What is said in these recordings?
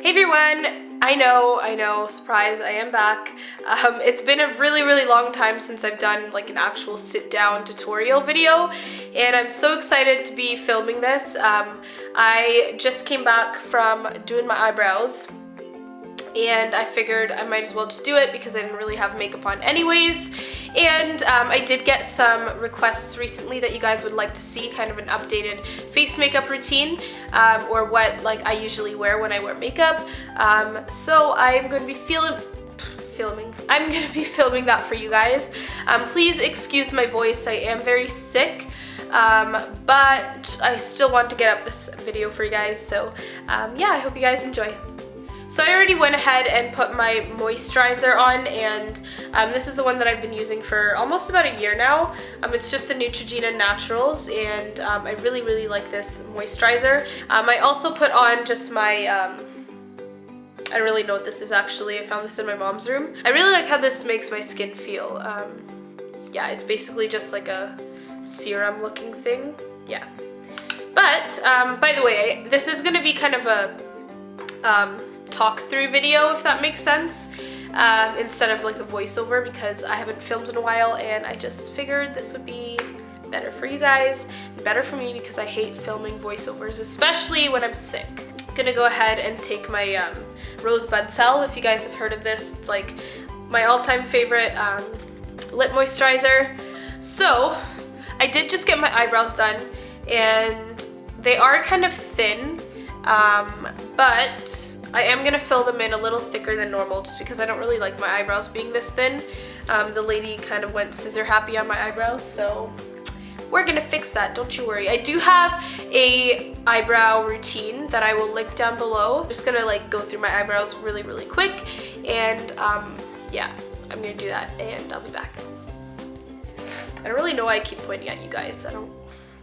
Hey everyone! I know, surprise, I am back. It's been a really long time since I've done like an actual sit-down tutorial video, and I'm so excited to be filming this. I just came back from doing my eyebrows, and I figured I might as well just do it because I didn't really have makeup on anyways. And I did get some requests recently that you guys would like to see kind of an updated face makeup routine, or what like I usually wear when I wear makeup. So I'm going to be filming that for you guys. Please excuse my voice, I am very sick. But I still want to get up this video for you guys, so yeah, I hope you guys enjoy. So I already went ahead and put my moisturizer on, and this is the one that I've been using for almost about a year now. It's just the Neutrogena Naturals, and I really like this moisturizer. I also put on just my, I don't really know what this is actually, I found this in my mom's room. I really like how this makes my skin feel. Yeah, it's basically just like a serum looking thing, yeah. But, by the way, this is gonna be kind of a, talk through video, if that makes sense, instead of like a voiceover, because I haven't filmed in a while and I just figured this would be better for you guys and better for me because I hate filming voiceovers, especially when I'm sick. I'm gonna go ahead and take my Rosebud Cell. If you guys have heard of this, it's like my all-time favorite lip moisturizer. So I did just get my eyebrows done, and they are kind of thin, but I am gonna fill them in a little thicker than normal just because I don't really like my eyebrows being this thin. The lady kind of went scissor happy on my eyebrows, so we're gonna fix that, don't you worry. I do have a eyebrow routine that I will link down below. I'm just gonna like go through my eyebrows really quick, and yeah, I'm gonna do that and I'll be back. I don't really know why I keep pointing at you guys.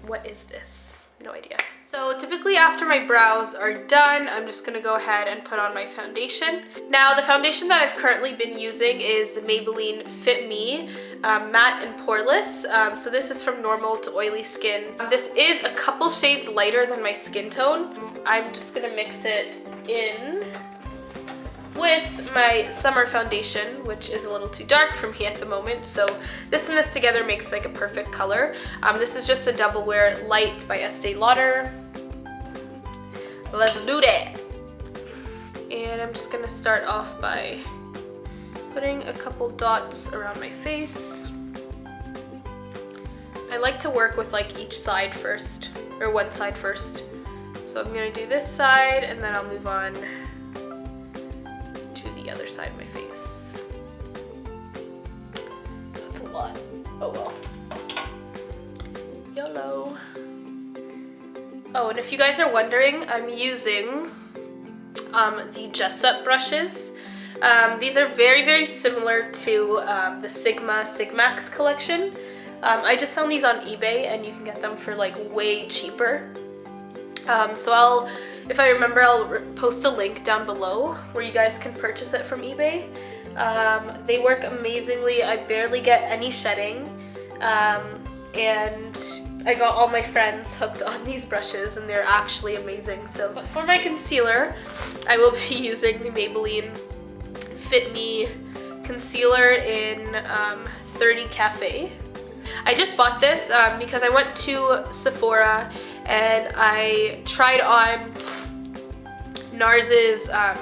What is this? No idea. So typically after my brows are done, I'm just gonna go ahead and put on my foundation. Now the foundation that I've currently been using is the Maybelline Fit Me Matte and Poreless. So this is from normal to oily skin. This is a couple shades lighter than my skin tone. I'm just gonna mix it in with my summer foundation, which is a little too dark for me at the moment, so this and this together makes like a perfect color. This is just a Double Wear Light by Estee Lauder. Let's do that! And I'm just gonna start off by putting a couple dots around my face. I like to work with like each side first, or one side first. So I'm gonna do this side, and then I'll move on the other side of my face. That's a lot. Oh well. YOLO. Oh, and if you guys are wondering, I'm using the Jessup brushes. These are very similar to the Sigmax collection. I just found these on eBay, and you can get them for like way cheaper. So if I remember, I'll post a link down below where you guys can purchase it from eBay. They work amazingly. I barely get any shedding, and I got all my friends hooked on these brushes, and they're actually amazing. So for my concealer, I will be using the Maybelline Fit Me Concealer in 30 Cafe. I just bought this because I went to Sephora and I tried on NARS's, I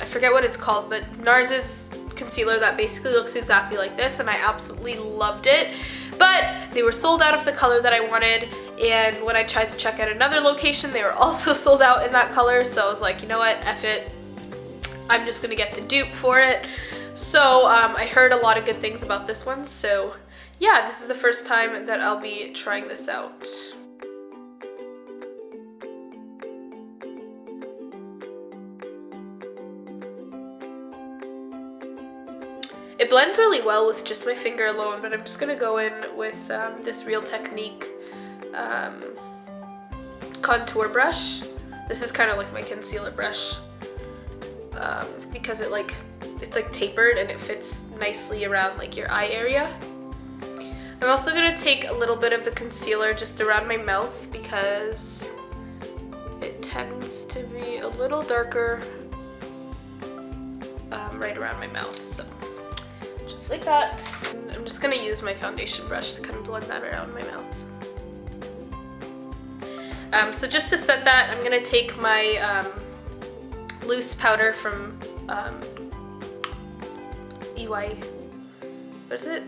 forget what it's called, but NARS's concealer that basically looks exactly like this, and I absolutely loved it. But they were sold out of the color that I wanted, and when I tried to check at another location, they were also sold out in that color, so I was like, you know what, F it. I'm just gonna get the dupe for it. So I heard a lot of good things about this one, so yeah, this is the first time that I'll be trying this out. It blends really well with just my finger alone, but I'm just gonna go in with this Real Technique contour brush. This is kind of like my concealer brush because it's like tapered and it fits nicely around like your eye area. I'm also gonna take a little bit of the concealer just around my mouth because it tends to be a little darker right around my mouth, so just like that. And I'm just gonna use my foundation brush to kind of blend that around my mouth. So just to set that, I'm gonna take my loose powder from what is it?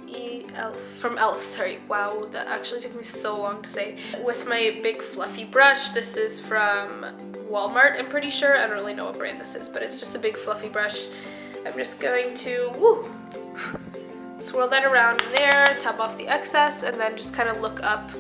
e.l.f. from e.l.f. Sorry, wow, that actually took me so long to say. With my big fluffy brush, this is from Walmart, I'm pretty sure. I don't really know what brand this is, but it's just a big fluffy brush. I'm just going to swirl that around in there, tap off the excess, and then just kind of look up.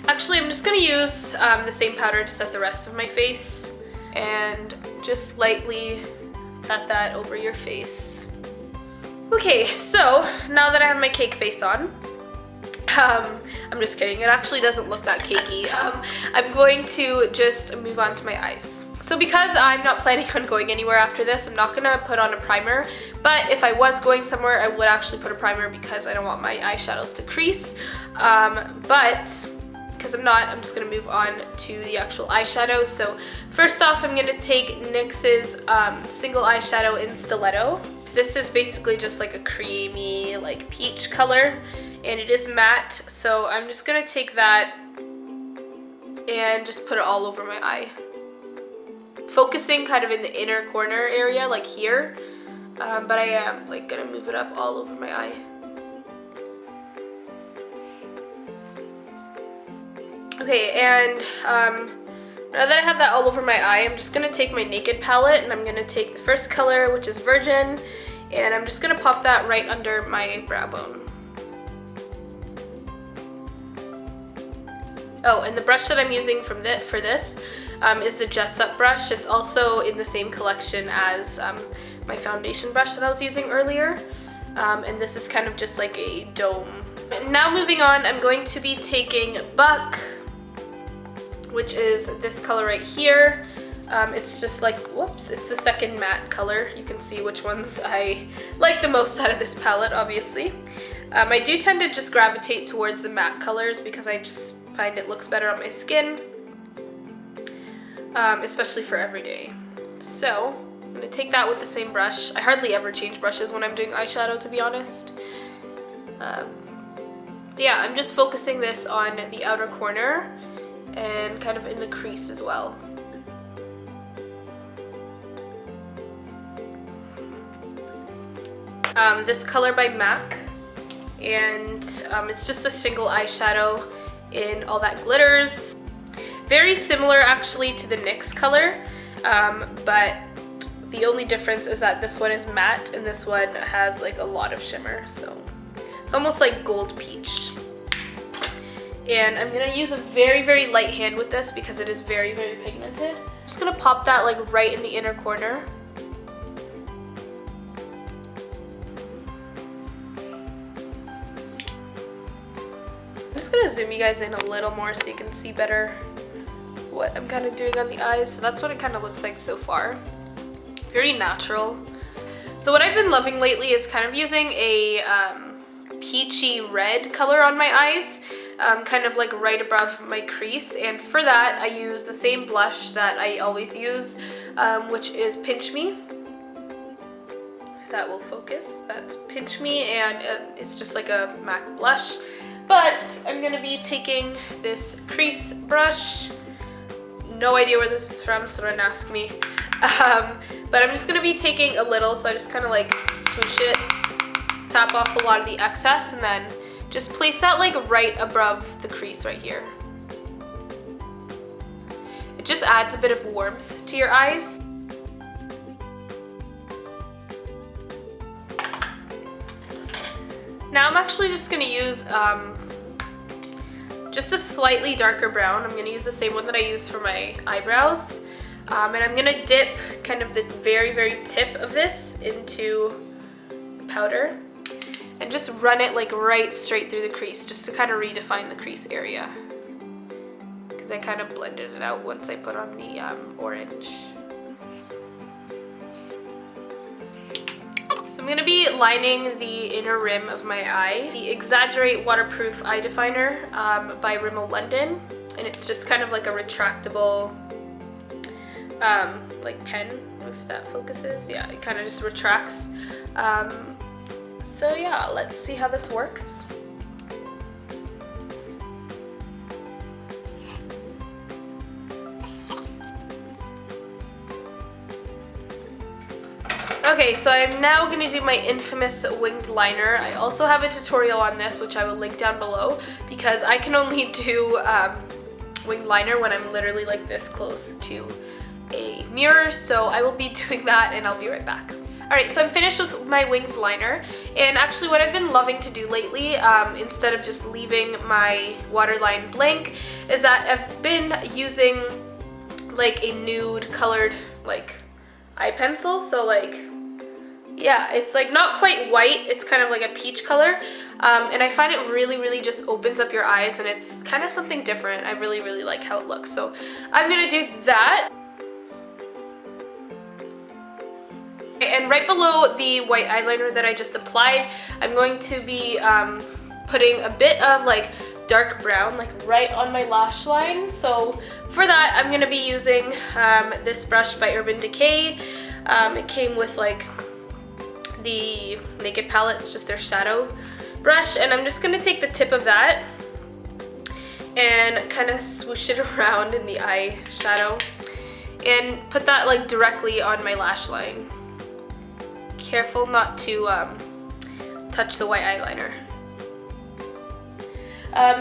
Actually, I'm just going to use the same powder to set the rest of my face, and just lightly pat that over your face. Okay, so now that I have my cake face on, I'm just kidding, it actually doesn't look that cakey. I'm going to just move on to my eyes. So because I'm not planning on going anywhere after this, I'm not gonna put on a primer, but if I was going somewhere, I would actually put a primer because I don't want my eyeshadows to crease. But because I'm not, I'm just gonna move on to the actual eyeshadow. So first off, I'm gonna take NYX's single eyeshadow in Stiletto. This is basically just like a creamy, like peach color, and it is matte, so I'm just gonna take that and just put it all over my eye. Focusing kind of in the inner corner area, like here, but I am like gonna move it up all over my eye. Okay, and now that I have that all over my eye, I'm just gonna take my Naked palette and I'm gonna take the first color, which is Virgin, and I'm just gonna pop that right under my brow bone. Oh, and the brush that I'm using for this is the Jessup brush. It's also in the same collection as my foundation brush that I was using earlier. And this is kind of just like a dome. Now moving on, I'm going to be taking Buck, which is this color right here. It's just like, whoops, it's the second matte color. You can see which ones I like the most out of this palette, obviously. I do tend to just gravitate towards the matte colors because I just find it looks better on my skin, especially for everyday. So I'm gonna take that with the same brush. I hardly ever change brushes when I'm doing eyeshadow, to be honest. Yeah, I'm just focusing this on the outer corner and kind of in the crease as well. This color by MAC, and it's just a single eyeshadow in All That Glitters. Very similar actually to the NYX color, but the only difference is that this one is matte and this one has like a lot of shimmer, so it's almost like gold peach. And I'm gonna use a very, very light hand with this because it is very, very pigmented. I'm just gonna pop that like right in the inner corner. I'm just gonna zoom you guys in a little more so you can see better what I'm kind of doing on the eyes. So that's what it kind of looks like so far. Very natural. So what I've been loving lately is kind of using a peachy red color on my eyes, kind of like right above my crease. And for that, I use the same blush that I always use, which is Pinch Me. If that will focus, that's Pinch Me, and it's just like a MAC blush. But I'm gonna be taking this crease brush. No idea where this is from, so don't ask me. But I'm just gonna be taking a little, so I just kind of like swoosh it, tap off a lot of the excess, and then just place that like right above the crease right here. It just adds a bit of warmth to your eyes. Now I'm actually just gonna use just a slightly darker brown. I'm gonna use the same one that I use for my eyebrows. And I'm gonna dip kind of the very, very tip of this into the powder and just run it like right straight through the crease just to kind of redefine the crease area. Because I kind of blended it out once I put on the orange. So I'm going to be lining the inner rim of my eye. The Exaggerate Waterproof Eye Definer by Rimmel London. And it's just kind of like a retractable like pen, if that focuses. Yeah, it kind of just retracts. So yeah, let's see how this works. Okay, so I'm now going to do my infamous winged liner. I also have a tutorial on this, which I will link down below, because I can only do winged liner when I'm literally like this close to a mirror, so I will be doing that and I'll be right back. Alright, so I'm finished with my winged liner, and actually what I've been loving to do lately, instead of just leaving my waterline blank, is that I've been using like a nude colored like eye pencil. So like, yeah, it's like not quite white, it's kind of like a peach color, and I find it really just opens up your eyes, and it's kind of something different. I really like how it looks, so I'm gonna do that. And right below the white eyeliner that I just applied, I'm going to be putting a bit of like dark brown like right on my lash line. So for that, I'm going to be using this brush by Urban Decay. It came with like the Naked Palettes, just their shadow brush, and I'm just going to take the tip of that and kind of swoosh it around in the eyeshadow and put that like directly on my lash line. Careful not to touch the white eyeliner.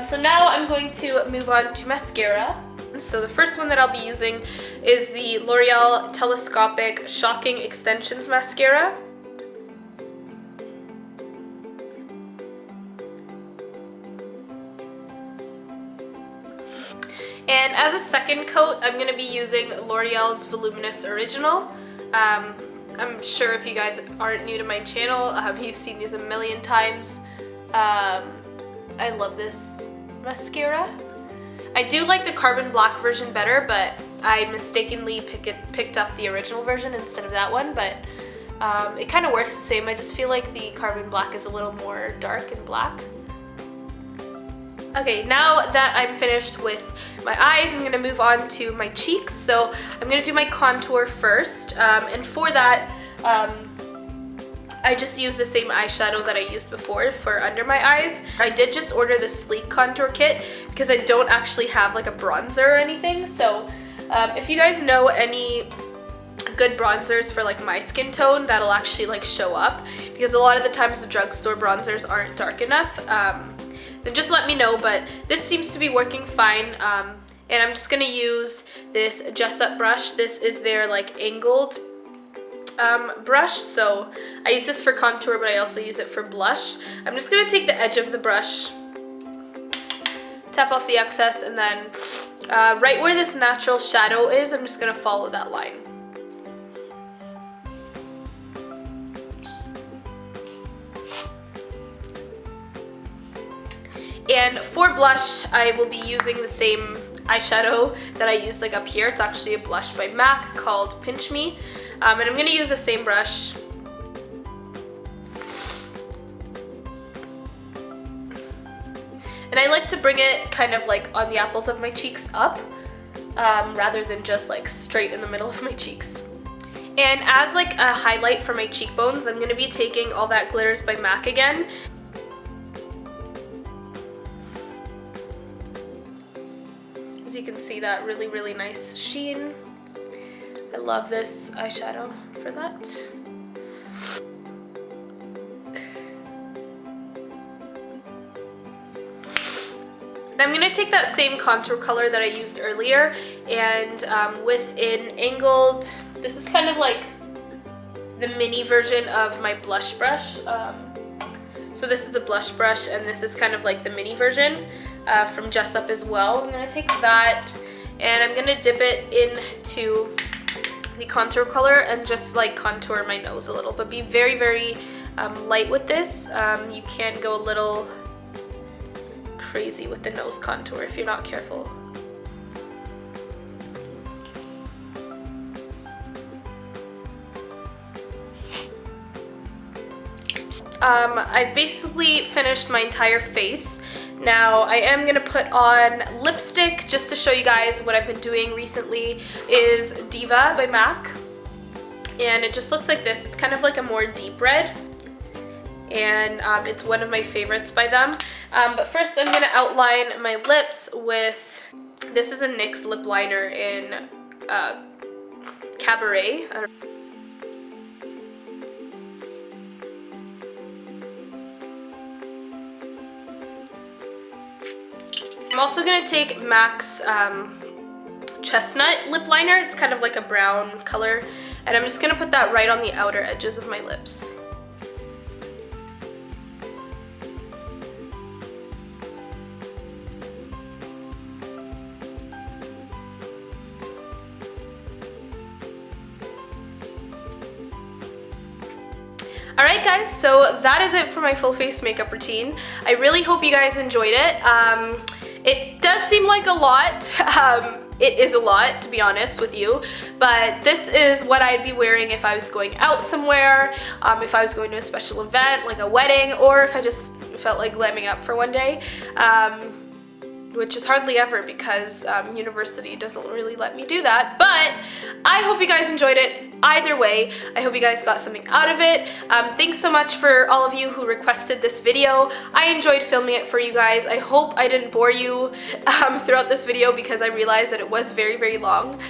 So now I'm going to move on to mascara. So the first one that I'll be using is the L'Oreal Telescopic Shocking Extensions Mascara. And as a second coat, I'm going to be using L'Oreal's Voluminous Original. I'm sure if you guys aren't new to my channel, you've seen these a million times. I love this mascara. I do like the carbon black version better, but I mistakenly picked up the original version instead of that one, but it kind of works the same. I just feel like the carbon black is a little more dark and black. Okay, now that I'm finished with my eyes, I'm going to move on to my cheeks. So I'm going to do my contour first, and for that, I just used the same eyeshadow that I used before for under my eyes. I did just order the Sleek Contour Kit because I don't actually have like a bronzer or anything. So if you guys know any good bronzers for like my skin tone, that'll actually like show up, because a lot of the times the drugstore bronzers aren't dark enough. Then just let me know, but this seems to be working fine. And I'm just gonna use this Jessup brush. This is their like angled brush, so I use this for contour, but I also use it for blush. I'm just gonna take the edge of the brush, tap off the excess, and then right where this natural shadow is, I'm just gonna follow that line. And for blush, I will be using the same eyeshadow that I used like up here. It's actually a blush by MAC called Pinch Me. And I'm going to use the same brush. And I like to bring it kind of like on the apples of my cheeks up, rather than just like straight in the middle of my cheeks. And as like a highlight for my cheekbones, I'm going to be taking All That Glitters by MAC again. As you can see, that really nice sheen. I love this eyeshadow for that. And I'm going to take that same contour color that I used earlier, and with an angled, this is kind of like the mini version of my blush brush. So this is the blush brush, and this is kind of like the mini version from Jessup as well. I'm going to take that, and I'm going to dip it into the contour color and just like contour my nose a little, but be very light with this. You can go a little crazy with the nose contour if you're not careful. I've basically finished my entire face. Now I am gonna put on lipstick just to show you guys what I've been doing recently. Is Diva by MAC, and it just looks like this. It's kind of like a more deep red, and it's one of my favorites by them. But first I'm gonna outline my lips with, this is a NYX lip liner in Cabaret. I'm also gonna take MAC's Chestnut lip liner. It's kind of like a brown color, and I'm just gonna put that right on the outer edges of my lips. Alright guys, so that is it for my full face makeup routine. I really hope you guys enjoyed it. It does seem like a lot. It is a lot, to be honest with you, but this is what I'd be wearing if I was going out somewhere, if I was going to a special event like a wedding, or if I just felt like glamming up for one day. Which is hardly ever because university doesn't really let me do that. But I hope you guys enjoyed it. Either way, I hope you guys got something out of it. Thanks so much for all of you who requested this video. I enjoyed filming it for you guys. I hope I didn't bore you throughout this video because I realized that it was very, very long.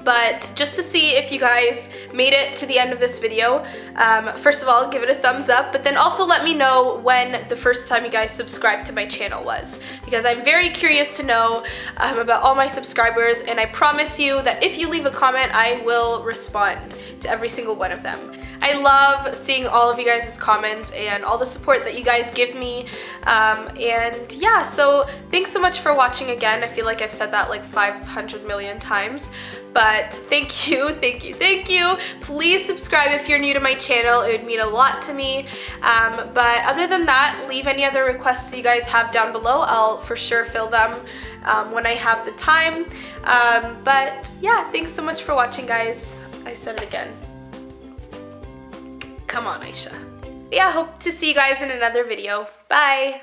But just to see if you guys made it to the end of this video, first of all, give it a thumbs up, but then also let me know when the first time you guys subscribed to my channel was, because I'm very curious to know about all my subscribers, and I promise you that if you leave a comment, I will respond to every single one of them. I love seeing all of you guys' comments and all the support that you guys give me, and yeah, so thanks so much for watching again. I feel like I've said that like 500 million times, but thank you, thank you, thank you. Please subscribe if you're new to my channel. It would mean a lot to me, but other than that, leave any other requests you guys have down below. I'll for sure fill them when I have the time, but yeah, thanks so much for watching, guys. I said it again. Come on, Aysha. Yeah, hope to see you guys in another video. Bye!